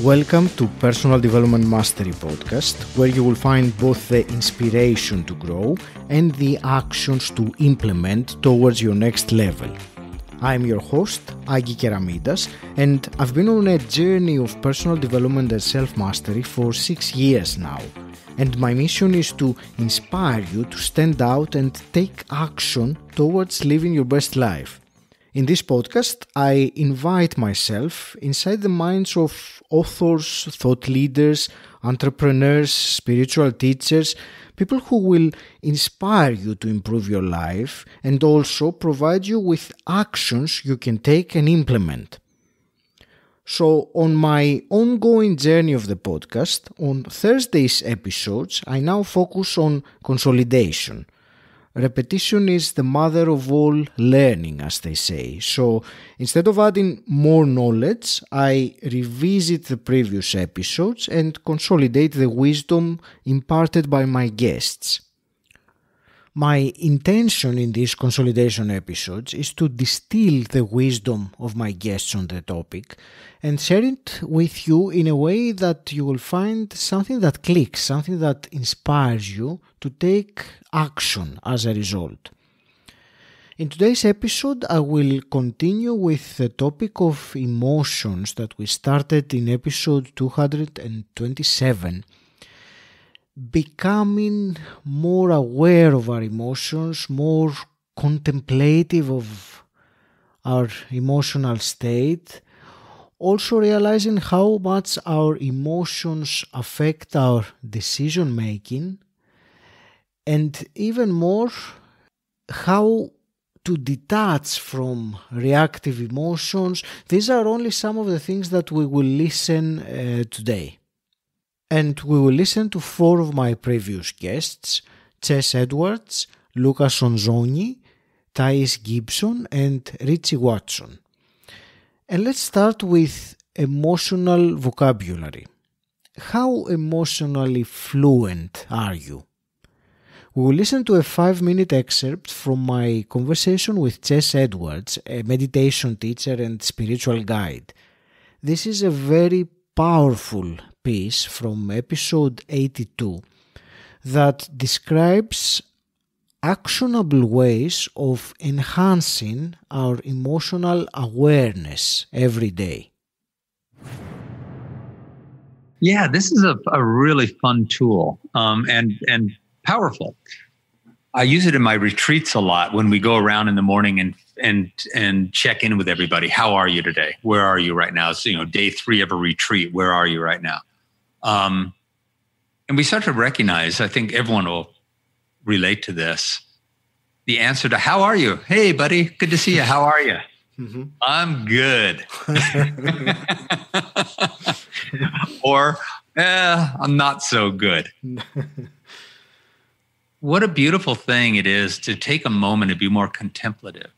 Welcome to Personal Development Mastery Podcast, where you will find both the inspiration to grow and the actions to implement towards your next level. I'm your host, 𝗁𝗁𝗄𝗆, and I've been on a journey of personal development and self-mastery for 6 years now. And my mission is to inspire you to stand out and take action towards living your best life. In this podcast, I invite myself inside the minds of authors, thought leaders, entrepreneurs, spiritual teachers, people who will inspire you to improve your life and also provide you with actions you can take and implement. So, on my ongoing journey of the podcast, on Thursday's episodes, I now focus on consolidation. Repetition is the mother of all learning, as they say. So, instead of adding more knowledge, I revisit the previous episodes and consolidate the wisdom imparted by my guests. My intention in these consolidation episodes is to distill the wisdom of my guests on the topic and share it with you in a way that you will find something that clicks, something that inspires you to take action as a result. In today's episode, I will continue with the topic of emotions that we started in episode 227. Becoming more aware of our emotions, more contemplative of our emotional state, also realizing how much our emotions affect our decision making, and even more, how to detach from reactive emotions. These are only some of the things that we will listen today. And we will listen to 4 of my previous guests, 𝗁𝗵𝗄𝘆𝗀, Luca Sonzogni, Gibson, and Richi Watson. And let's start with emotional vocabulary. How emotionally fluent are you? We will listen to a 5-minute excerpt from my conversation with 𝗁𝗵𝗄𝘆𝗀, a meditation teacher and spiritual guide. This is a very powerful piece from episode 82 that describes actionable ways of enhancing our emotional awareness every day. Yeah, this is a really fun tool and powerful. I use it in my retreats a lot when we go around in the morning and check in with everybody. How are you today? Where are you right now? It's, day 3 of a retreat. Where are you right now? And we start to recognize, I think everyone will relate to this, the answer to how are you? Hey, buddy, good to see you. How are you? Mm-hmm. I'm good. Or, I'm not so good. What a beautiful thing it is to take a moment to be more contemplative.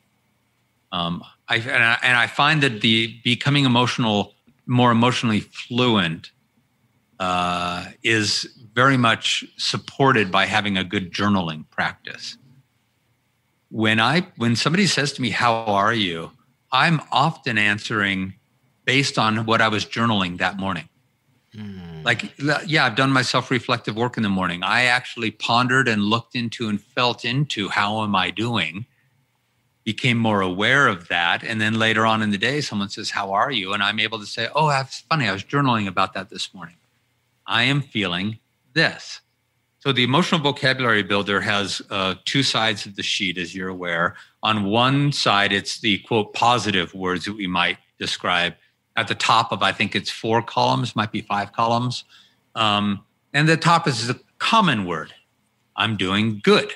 I find that the becoming more emotionally fluent is very much supported by having a good journaling practice. When somebody says to me, "How are you?" I'm often answering based on what I was journaling that morning. Like, yeah, I've done my self-reflective work in the morning. I actually pondered and looked into and felt into how am I doing, became more aware of that. And then later on in the day, someone says, "How are you?" And I'm able to say, "Oh, that's funny. I was journaling about that this morning. I am feeling this." So the emotional vocabulary builder has 2 sides of the sheet, as you're aware. On one side, it's the, quote, positive words that we might describe. At the top of, I think it's 4 columns, might be 5 columns. And the top is the common word. I'm doing good,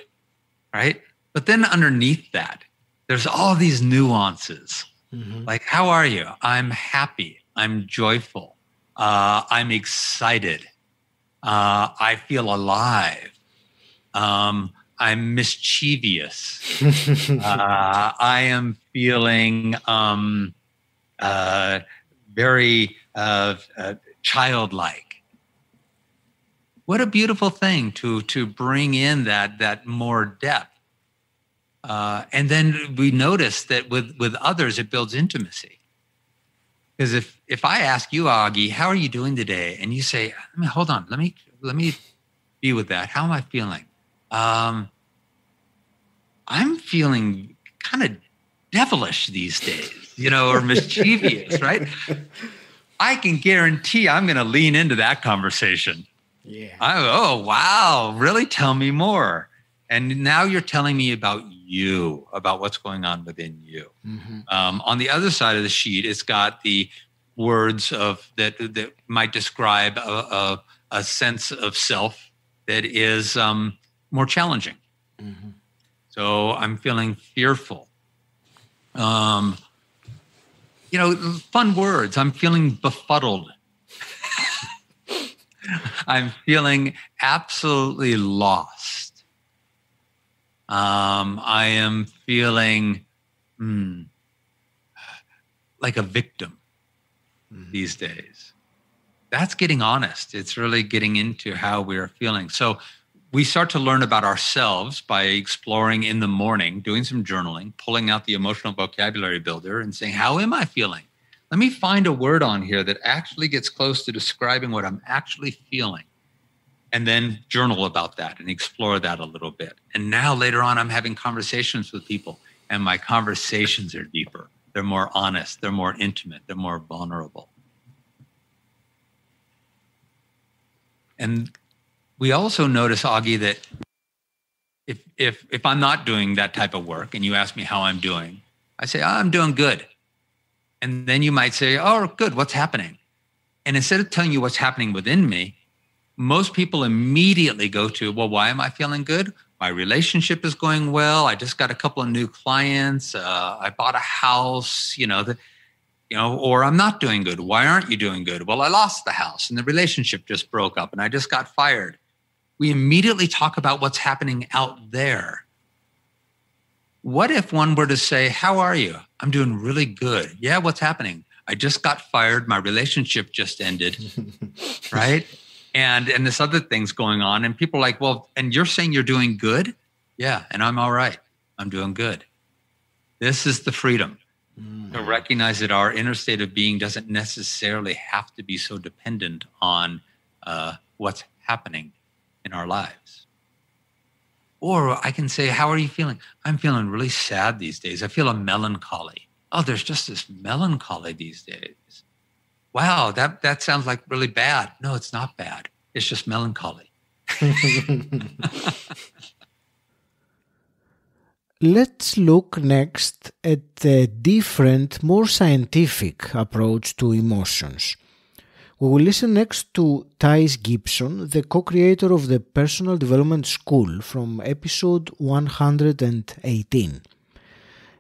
right? But then underneath that, there's all these nuances. Mm-hmm. Like, how are you? I'm happy. I'm joyful. I'm excited. I feel alive. I'm mischievous. I am feeling very childlike. What a beautiful thing to bring in that more depth. And then we notice that with others, it builds intimacy. Because if I ask you, Augie, how are you doing today? And you say, hold on, let me be with that. How am I feeling? I'm feeling kind of devilish these days, or mischievous, right? I can guarantee I'm going to lean into that conversation. Yeah. Oh, wow. Really? Tell me more. And now you're telling me about you, about what's going on within you. On the other side of the sheet, it's got the words that might describe a sense of self that is more challenging. So I'm feeling fearful. Fun words. I'm feeling befuddled. I'm feeling absolutely lost. I am feeling like a victim these days. That's getting honest. It's really getting into how we're feeling. So we start to learn about ourselves by exploring in the morning, doing some journaling, pulling out the emotional vocabulary builder and saying, how am I feeling? Let me find a word on here that actually gets close to describing what I'm actually feeling. And then journal about that and explore that a little bit. And now later on, I'm having conversations with people, and my conversations are deeper. They're more honest. They're more intimate. They're more vulnerable. And we also notice, Augie, that if I'm not doing that type of work and you ask me how I'm doing, I say, I'm doing good. And then you might say, oh, good, what's happening? And instead of telling you what's happening within me, most people immediately go to, well, why am I feeling good? My relationship is going well. I just got a couple of new clients. I bought a house, or I'm not doing good. Why aren't you doing good? Well, I lost the house and the relationship just broke up and I just got fired. We immediately talk about what's happening out there. What if one were to say, how are you? I'm doing really good. Yeah, what's happening? I just got fired. My relationship just ended, right? And this other thing's going on. And people are like, well, and you're saying you're doing good? Yeah, and I'm all right. I'm doing good. This is the freedom to recognize that our inner state of being doesn't necessarily have to be so dependent on what's happening in our lives. Or I can say, how are you feeling? I'm feeling really sad these days. I feel a melancholy. Oh, there's just this melancholy these days. Wow, that sounds like really bad. No, it's not bad. It's just melancholy. Let's look next at a different, more scientific approach to emotions. We will listen next to Gibson, the co-creator of the Personal Development School, from episode 118.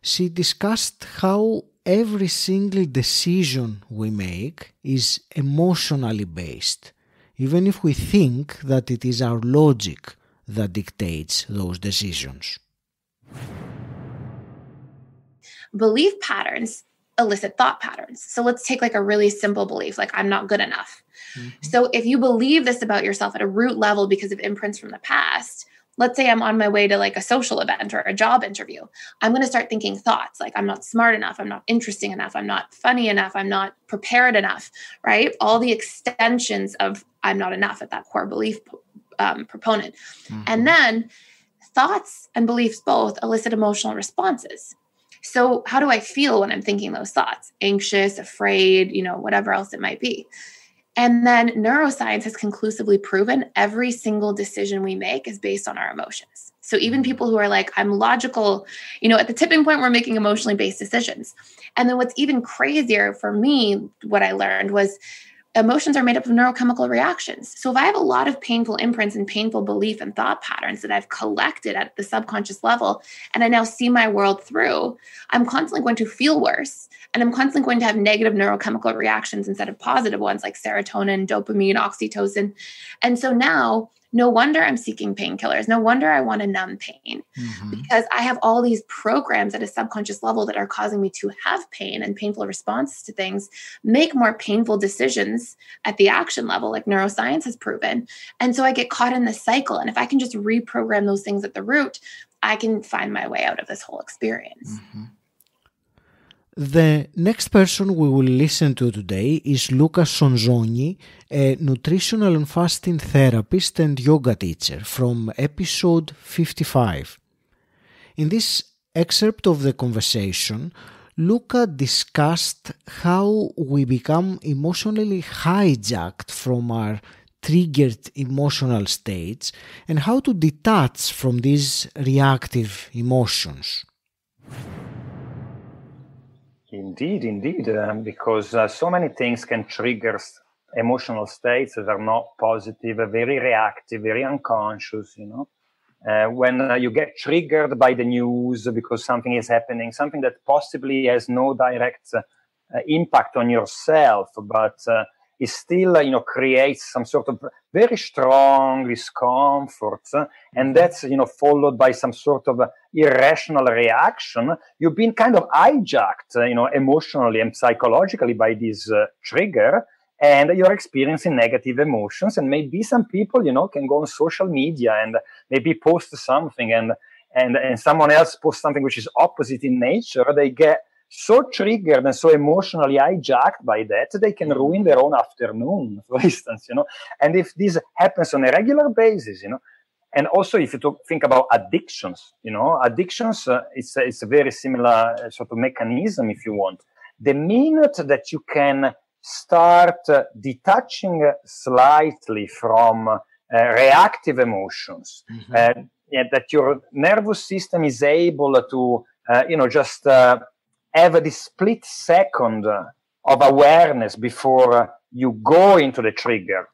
She discussed how every single decision we make is emotionally based, even if we think that it is our logic that dictates those decisions. Belief patterns elicit thought patterns. So let's take like a really simple belief, like I'm not good enough. So if you believe this about yourself at a root level because of imprints from the past, let's say I'm on my way to like a social event or a job interview, I'm going to start thinking thoughts like I'm not smart enough, I'm not interesting enough, I'm not funny enough, I'm not prepared enough, right? All the extensions of I'm not enough at that core belief proponent. And then thoughts and beliefs both elicit emotional responses. So how do I feel when I'm thinking those thoughts? Anxious, afraid, whatever else it might be. And then neuroscience has conclusively proven every single decision we make is based on our emotions. So even people who are like, I'm logical, at the tipping point, we're making emotionally based decisions. And then what's even crazier for me, what I learned was emotions are made up of neurochemical reactions. So if I have a lot of painful imprints and painful belief and thought patterns that I've collected at the subconscious level, and I now see my world through, I'm constantly going to feel worse. And I'm constantly going to have negative neurochemical reactions instead of positive ones like serotonin, dopamine, oxytocin. And so now, no wonder I'm seeking painkillers. No wonder I want to numb pain because I have all these programs at a subconscious level that are causing me to have pain and painful responses to things, make more painful decisions at the action level, like neuroscience has proven. And so I get caught in this cycle. And if I can just reprogram those things at the root, I can find my way out of this whole experience. The next person we will listen to today is Luca Sonzogni, a nutritional and fasting therapist and yoga teacher from episode 55. In this excerpt of the conversation, Luca discussed how we become emotionally hijacked from our triggered emotional states and how to detach from these reactive emotions. Indeed, because so many things can trigger emotional states that are not positive, very reactive, very unconscious, when you get triggered by the news because something is happening, something that possibly has no direct impact on yourself, but it still, creates some sort of very strong discomfort, and that's, followed by some sort of irrational reaction. You've been kind of hijacked, emotionally and psychologically by this trigger, and you're experiencing negative emotions. And maybe some people, can go on social media and maybe post something, and someone else posts something which is opposite in nature. They get so triggered and so emotionally hijacked by that, they can ruin their own afternoon, for instance, And if this happens on a regular basis, and also if you think about addictions, addictions, it's a very similar sort of mechanism, if you want. The minute that you can start detaching slightly from reactive emotions, that your nervous system is able to, just have this split second of awareness before you go into the trigger.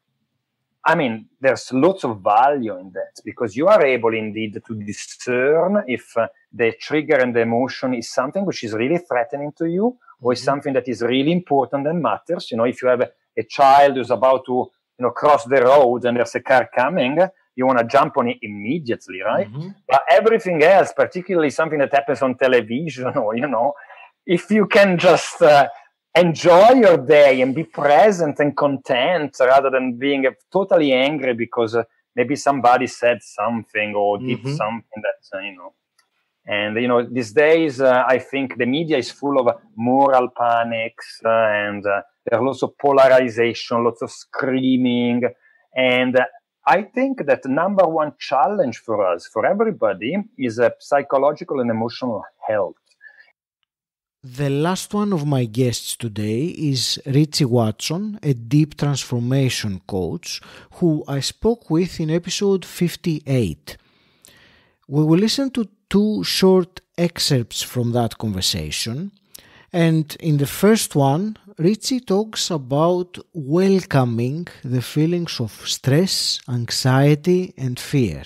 I mean, there's lots of value in that, because you are able indeed to discern if the trigger and the emotion is something which is really threatening to you, or is something that is really important and matters. If you have a child who's about to, cross the road and there's a car coming, you want to jump on it immediately, right? But everything else, particularly something that happens on television, or, if you can just enjoy your day and be present and content, rather than being totally angry because maybe somebody said something or did something that, And, these days, I think the media is full of moral panics, and there are lots of polarization, lots of screaming. And I think that the number one challenge for us, for everybody, is psychological and emotional health. The last one of my guests today is Richi Watson, a deep transformation coach who I spoke with in episode 58. We will listen to two short excerpts from that conversation, and in the first one, Richi talks about welcoming the feelings of stress, anxiety, and fear.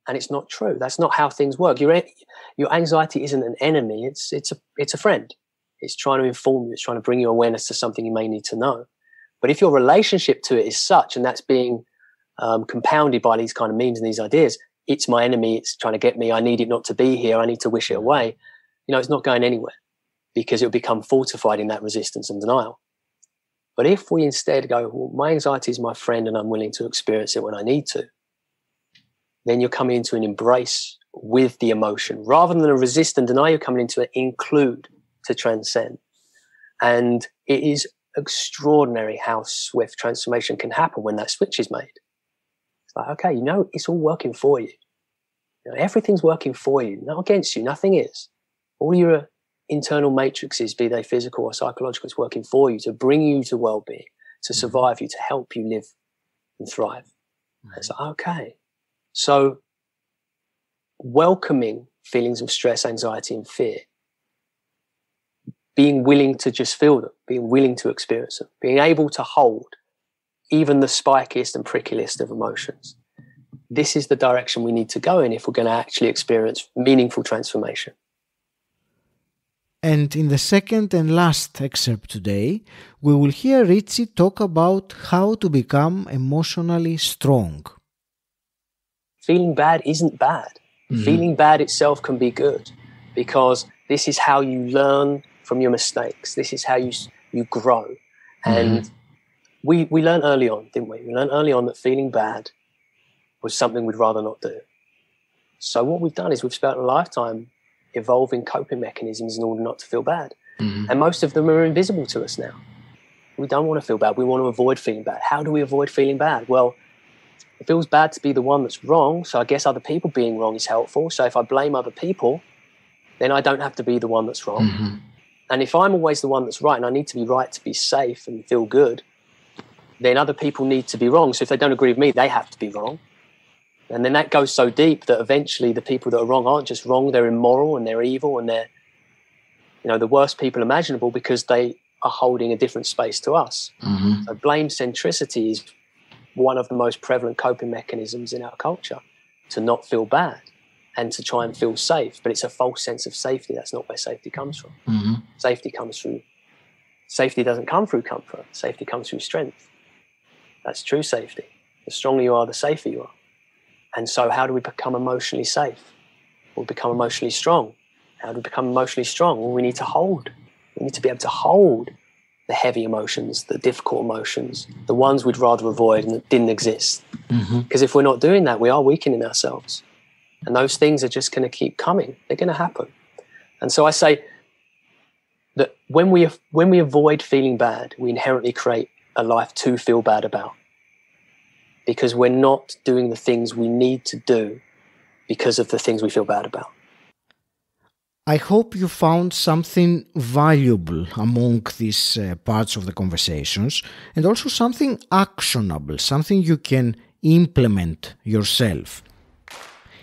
And it's not true. That's not how things work. Your anxiety isn't an enemy. It's a friend. It's trying to inform you. It's trying to bring you awareness to something you may need to know. But if your relationship to it is such, and that's being compounded by these kind of memes and these ideas, it's my enemy. It's trying to get me. I need it not to be here. I need to wish it away. It's not going anywhere, because it'll become fortified in that resistance and denial. But if we instead go, well, my anxiety is my friend and I'm willing to experience it when I need to, then you're coming into an embrace with the emotion. Rather than a resist and deny, you're coming into an include, to transcend. And it is extraordinary how swift transformation can happen when that switch is made. It's like, okay, it's all working for you. Everything's working for you, not against you. Nothing is. All your internal matrices, be they physical or psychological, is working for you to bring you to well-being, to survive you, to help you live and thrive. And it's like, okay. So welcoming feelings of stress, anxiety, and fear, being willing to just feel them, being willing to experience them, being able to hold even the spikiest and prickliest of emotions. This is the direction we need to go in if we're going to actually experience meaningful transformation. And in the second and last excerpt today, we will hear Richi talk about how to become emotionally strong. Feeling bad isn't bad. Feeling bad itself can be good, because this is how you learn from your mistakes. This is how you grow. And we learned early on, didn't we? We learned early on that feeling bad was something we'd rather not do. So what we've done is we've spent a lifetime evolving coping mechanisms in order not to feel bad. And most of them are invisible to us now. We don't want to feel bad. We want to avoid feeling bad. How do we avoid feeling bad? Well, it feels bad to be the one that's wrong, so I guess other people being wrong is helpful. So if I blame other people, then I don't have to be the one that's wrong. And if I'm always the one that's right and I need to be right to be safe and feel good, then other people need to be wrong. So if they don't agree with me, they have to be wrong. And then that goes so deep that eventually the people that are wrong aren't just wrong, they're immoral and they're evil and they're, you know, the worst people imaginable because they are holding a different space to us. So blame centricity is one of the most prevalent coping mechanisms in our culture, to not feel bad and to try and feel safe. But it's a false sense of safety. That's not where safety comes from. Safety doesn't come through comfort. Safety comes through strength. That's true safety. The stronger you are, the safer you are. And so how do we become emotionally safe? We'll become emotionally strong. How do we become emotionally strong? Well, we need to hold. We need to be able to hold the heavy emotions, the difficult emotions, the ones we'd rather avoid and that didn't exist. Because if we're not doing that, we are weakening ourselves. And those things are just going to keep coming. They're going to happen. And so I say that when we avoid feeling bad, we inherently create a life to feel bad about. Because we're not doing the things we need to do because of the things we feel bad about. I hope you found something valuable among these parts of the conversations, and also something actionable, something you can implement yourself.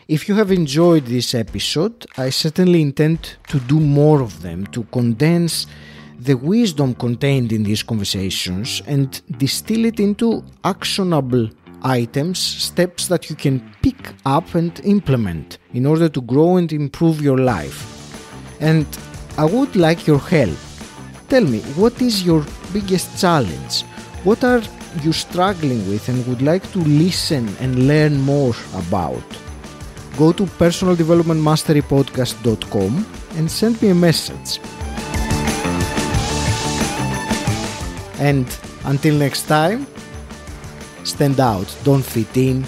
If you have enjoyed this episode, I certainly intend to do more of them, to condense the wisdom contained in these conversations and distill it into actionable items, steps that you can pick up and implement in order to grow and improve your life. And I would like your help. Tell me, what is your biggest challenge? What are you struggling with and would like to listen and learn more about? Go to personaldevelopmentmasterypodcast.com and send me a message. And until next time, stand out, don't fit in,